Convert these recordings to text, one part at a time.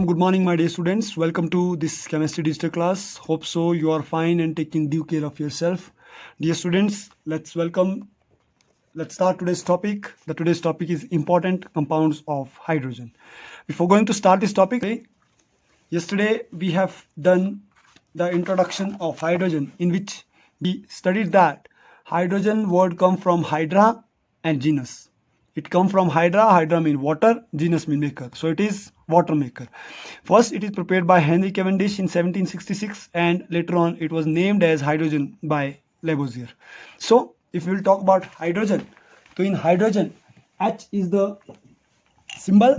good morning, my dear students. Welcome to this chemistry digital class. Hope so you are fine and taking due care of yourself. Dear students, let's start today's topic. Today's topic is important compounds of hydrogen. Before going to start this topic, yesterday we have done the introduction of hydrogen, in which we studied that hydrogen word come from hydra and genus. It come from hydra mean water, genus mean maker. So it is water maker. First it is prepared by Henry Cavendish in 1766 and later on it was named as hydrogen by Lavoisier. So if we will talk about hydrogen, so in hydrogen, H is the symbol,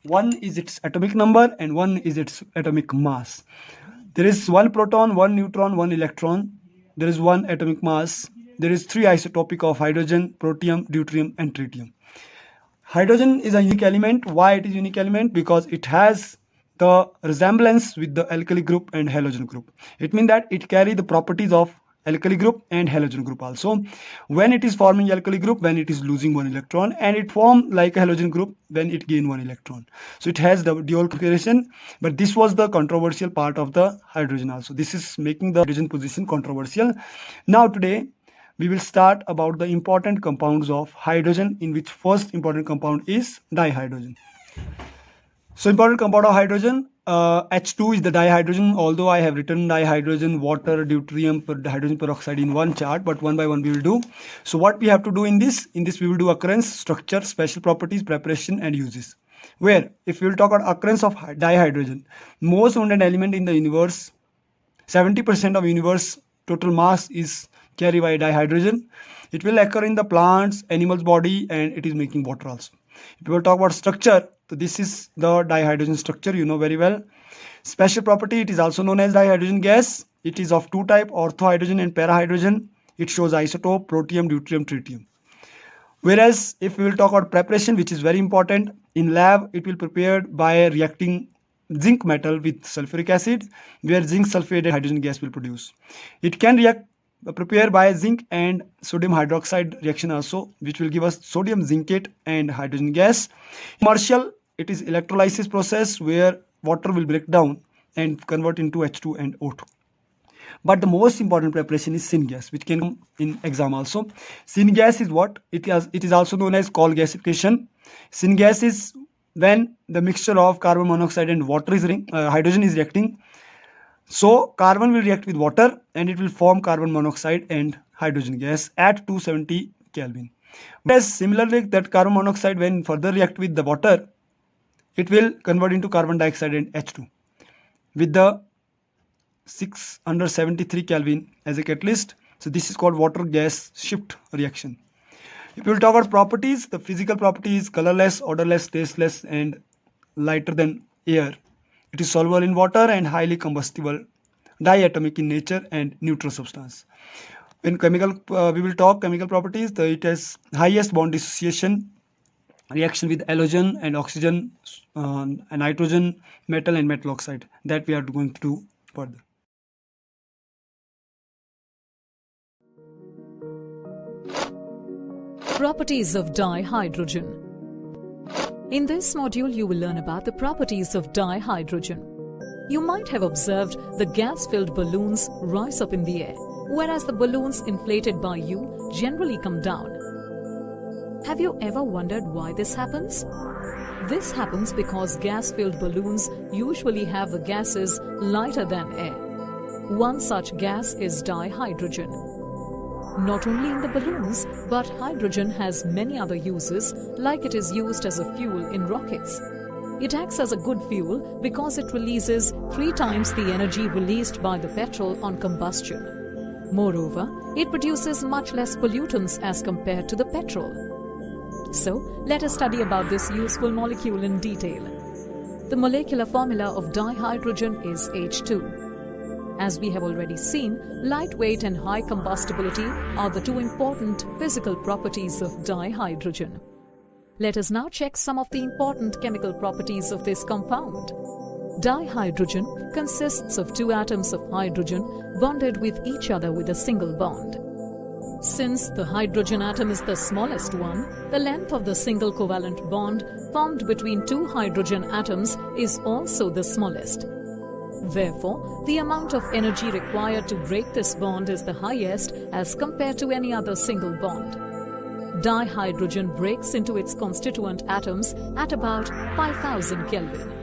1 is its atomic number and 1 is its atomic mass. There is 1 proton, 1 neutron, 1 electron. There is 1 atomic mass. There is 3 isotopic of hydrogen, protium, deuterium and tritium. Hydrogen is a unique element. Why it is unique element? Because it has the resemblance with the alkali group and halogen group. It means that it carries the properties of alkali group and halogen group also. When it is forming alkali group, when it is losing 1 electron, and it form like a halogen group when it gain 1 electron. So it has the dual configuration, but this was the controversial part of the hydrogen also. This is making the hydrogen position controversial. Now today we will start about the important compounds of hydrogen, in which first important compound is dihydrogen. So important compound of hydrogen, H2 is the dihydrogen, although I have written dihydrogen, water, deuterium, hydrogen peroxide in one chart, but one by one we will do. So what we have to do in this we will do occurrence, structure, special properties, preparation and uses. Where if we will talk about occurrence of dihydrogen, most abundant element in the universe, 70% of universe total mass is carried by dihydrogen. It will occur in the plants, animals body, and it is making water also. If we will talk about structure, so this is the dihydrogen structure, you know very well. Special property, it is also known as dihydrogen gas. It is of two type, orthohydrogen and parahydrogen. It shows isotope, protium, deuterium, tritium. Whereas if we will talk about preparation, which is very important, in lab it will prepared by reacting zinc metal with sulfuric acid, where zinc sulfate and hydrogen gas will produce. It can prepare by zinc and sodium hydroxide reaction also, which will give us sodium zincate and hydrogen gas. Commercial, it is electrolysis process where water will break down and convert into H2 and O2. But the most important preparation is syngas, which can come in exam also. Syngas is what? It is also known as coal gasification. Syngas is when the mixture of carbon monoxide and water is hydrogen is reacting. So carbon will react with water and it will form carbon monoxide and hydrogen gas at 270 Kelvin. Whereas similarly, that carbon monoxide when further react with the water, it will convert into carbon dioxide and H2 with the 673 Kelvin as a catalyst. So this is called water gas shift reaction. If we will talk about properties, the physical properties: colorless, odorless, tasteless and lighter than air. It is soluble in water and highly combustible, diatomic in nature and neutral substance. In chemical, we will talk chemical properties. It has highest bond dissociation, reaction with halogen and oxygen, and nitrogen, metal and metal oxide. That we are going to do further. Properties of dihydrogen. In this module, you will learn about the properties of dihydrogen. You might have observed the gas-filled balloons rise up in the air, whereas the balloons inflated by you generally come down. Have you ever wondered why this happens? This happens because gas-filled balloons usually have the gases lighter than air. One such gas is dihydrogen. Not only in the balloons, but hydrogen has many other uses, like it is used as a fuel in rockets. It acts as a good fuel because it releases 3 times the energy released by the petrol on combustion. Moreover, it produces much less pollutants as compared to the petrol. So, let us study about this useful molecule in detail. The molecular formula of dihydrogen is H2. As we have already seen, lightweight and high combustibility are the 2 important physical properties of dihydrogen. Let us now check some of the important chemical properties of this compound. Dihydrogen consists of 2 atoms of hydrogen bonded with each other with a single bond. Since the hydrogen atom is the smallest one, the length of the single covalent bond formed between two hydrogen atoms is also the smallest. Therefore, the amount of energy required to break this bond is the highest as compared to any other single bond. Dihydrogen breaks into its constituent atoms at about 5000 Kelvin.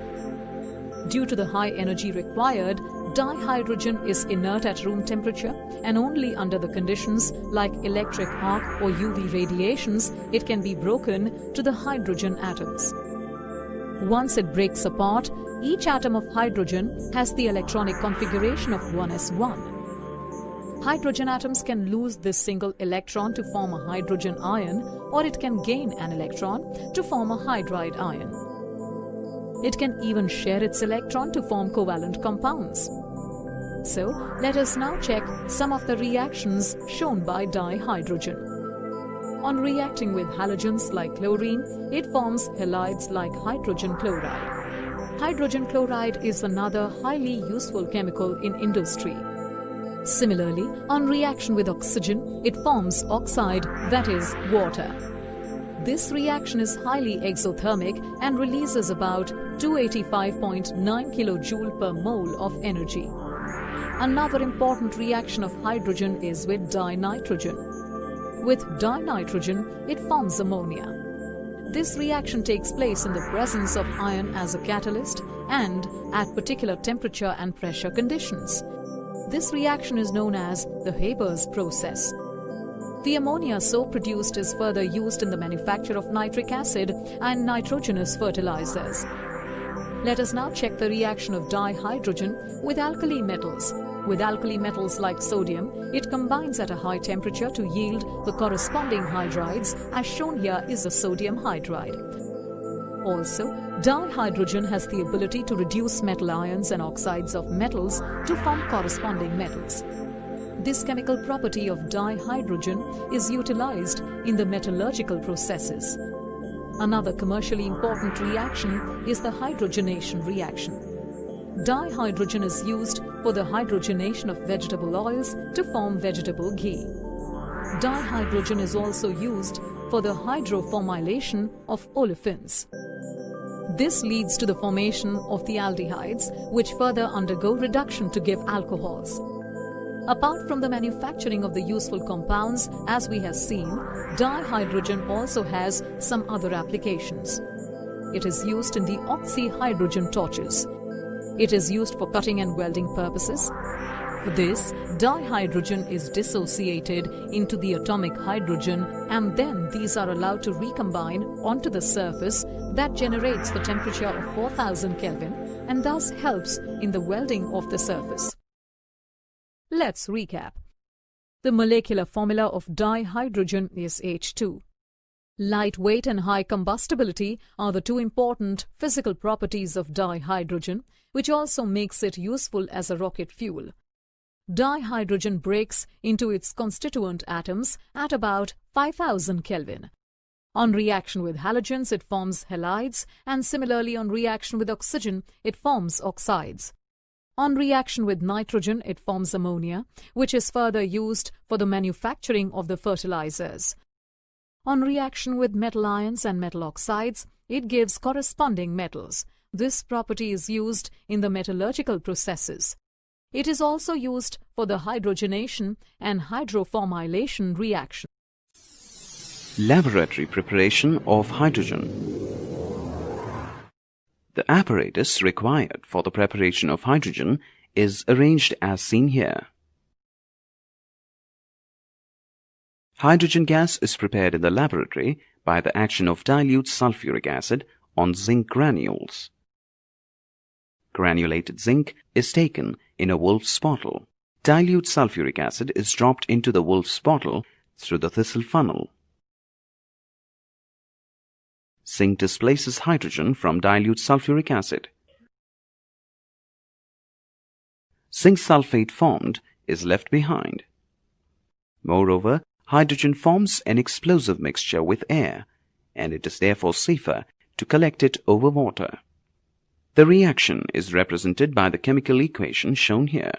Due to the high energy required, dihydrogen is inert at room temperature, and only under the conditions like electric arc or UV radiations it can be broken to the hydrogen atoms. Once it breaks apart, each atom of hydrogen has the electronic configuration of 1s1. Hydrogen atoms can lose this single electron to form a hydrogen ion, or it can gain an electron to form a hydride ion. It can even share its electron to form covalent compounds. So, let us now check some of the reactions shown by dihydrogen. On reacting with halogens like chlorine, it forms halides like hydrogen chloride. Hydrogen chloride is another highly useful chemical in industry. Similarly, on reaction with oxygen, it forms oxide, that is, water. This reaction is highly exothermic and releases about 285.9 kJ per mole of energy. Another important reaction of hydrogen is with dinitrogen. With dinitrogen, it forms ammonia. This reaction takes place in the presence of iron as a catalyst and at particular temperature and pressure conditions. This reaction is known as the Haber's process. The ammonia so produced is further used in the manufacture of nitric acid and nitrogenous fertilizers. Let us now check the reaction of dihydrogen with alkali metals. With alkali metals like sodium, it combines at a high temperature to yield the corresponding hydrides, as shown here is a sodium hydride. Also, dihydrogen has the ability to reduce metal ions and oxides of metals to form corresponding metals. This chemical property of dihydrogen is utilized in the metallurgical processes. Another commercially important reaction is the hydrogenation reaction. Dihydrogen is used for the hydrogenation of vegetable oils to form vegetable ghee. Dihydrogen is also used for the hydroformylation of olefins. This leads to the formation of the aldehydes, which further undergo reduction to give alcohols. Apart from the manufacturing of the useful compounds, as we have seen, dihydrogen also has some other applications. It is used in the oxyhydrogen torches. It is used for cutting and welding purposes. For this, dihydrogen is dissociated into the atomic hydrogen, and then these are allowed to recombine onto the surface that generates the temperature of 4000 Kelvin and thus helps in the welding of the surface. Let's recap. The molecular formula of dihydrogen is H2. Lightweight and high combustibility are the two important physical properties of dihydrogen, which also makes it useful as a rocket fuel. Dihydrogen breaks into its constituent atoms at about 5000 Kelvin. On reaction with halogens, it forms halides, and similarly on reaction with oxygen, it forms oxides. On reaction with nitrogen, it forms ammonia, which is further used for the manufacturing of the fertilizers. On reaction with metal ions and metal oxides, it gives corresponding metals. This property is used in the metallurgical processes. It is also used for the hydrogenation and hydroformylation reaction. Laboratory preparation of hydrogen. The apparatus required for the preparation of hydrogen is arranged as seen here. Hydrogen gas is prepared in the laboratory by the action of dilute sulfuric acid on zinc granules. Granulated zinc is taken in a Wolff's bottle. Dilute sulfuric acid is dropped into the Wolff's bottle through the Thistle funnel. Zinc displaces hydrogen from dilute sulfuric acid. Zinc sulfate formed is left behind. Moreover, hydrogen forms an explosive mixture with air, and it is therefore safer to collect it over water. The reaction is represented by the chemical equation shown here.